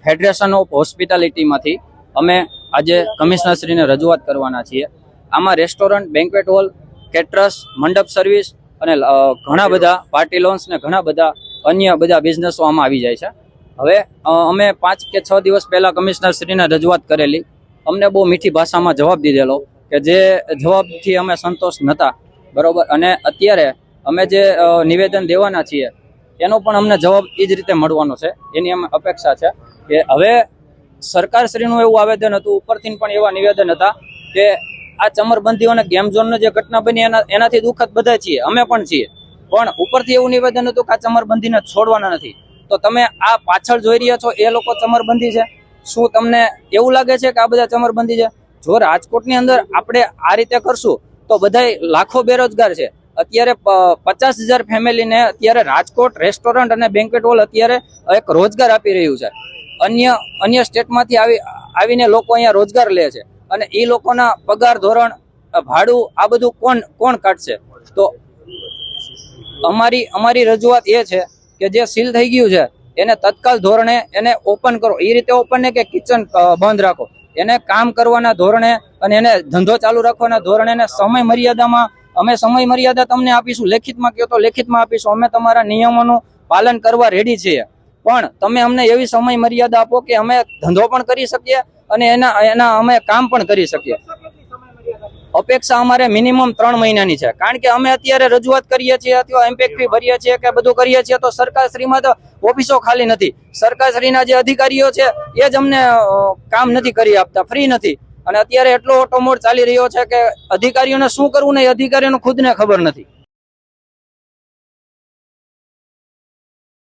Federation of હોસ્પિટાલિટીમાંથી અમે આજે કમિશનરશ્રીને રજૂઆત કરવાના છીએ. આમાં રેસ્ટોરન્ટ, બેન્ક્વેટ હોલ, કેટરસ, મંડપ સર્વિસ અને ઘણા બધા પાર્ટી લોન્સ ને ઘણા બધા અન્ય બધા બિઝનેસો આમાં આવી જાય છે. હવે અમે 5 કે 6 દિવસ પહેલા કમિશનરશ્રીને રજૂઆત કરેલી. અમને બહુ મીઠી ભાષામાં જવાબ દીધેલો કે જે જવાબથી અમે સંતોષ નહોતા, બરોબર. અને અત્યારે અમે જે નિવેદન દેવાના છીએ એનો પણ અમને જવાબ એ જ રીતે મળવાનો છે, એની અમે અપેક્ષા છે. કે હવે સરકારશ્રીનું એવું આવેદન હતું, ઉપરથી પણ એવા નિવેદન હતા કે આ ચમરબંધીઓ અને ગેમ ઝોનની જે ઘટના બની એનાથી દુઃખદ બધા છીએ, અમે પણ છીએ. પણ ઉપરથી એવું નિવેદન હતું કે આ ચમરબંધીને છોડવાના નથી. તો તમે આ પાછળ જોઈ રહ્યા છો એ લોકો ચમરબંધી છે? શું તમને એવું લાગે છે કે આ બધા ચમરબંધી છે? જો રાજકોટની અંદર આપણે આ રીતે કરશું તો બધા લાખો બેરોજગાર છે. અત્યારે 50,000 ફેમિલીને અત્યારે રાજકોટ રેસ્ટોરન્ટ અને બેન્ક્વેટ હોલ અત્યારે એક રોજગાર આપી રહ્યું છે. અન્ય સ્ટેટમાંથી આવીને લોકો અહીંયા રોજગાર લે છે અને એ લોકોના પગાર ધોરણ, ભાડું આ બધું કોણ કાઢશે? તો અમારી રજૂઆત એ છે કે જે સીલ થઈ ગયું છે એને તત્કાલ ધોરણે એને ઓપન કરો. એ રીતે ઓપન ને કે કિચન બંધ રાખો, એને કામ કરવાના ધોરણે અને એને ધંધો ચાલુ રાખવાના ધોરણે એને સમય મર્યાદામાં અમે સમય મર્યાદા તમને આપીશું. લેખિતમાં કહો તો લેખિતમાં આપીશું. અમે તમારા નિયમોનું પાલન કરવા રેડી છીએ, પણ તમે અમને એવી સમય મર્યાદા આપો કે અમે ધંધો પણ કરી શકીએ અને એના અમે કામ પણ કરી શકીએ. અપેક્ષા અમારે મિનિમમ 3 મહિનાની છે, કારણ કે અમે અત્યારે રજૂઆત કરીએ છીએ અથવા ઇમ્પેક્ટ ફી ભરીએ છીએ કે બધું કરીએ છીએ તો સરકારશ્રીમાં તો ઓફિસો ખાલી નથી. સરકારશ્રીના જે અધિકારીઓ છે એ જ અમને કામ નથી કરી આપતા, ફ્રી નથી. અને અત્યારે એટલો ઓટોમોડ ચાલી રહ્યો છે કે અધિકારીઓને શું કરવું ને એ અધિકારીઓને ખુદને ખબર નથી.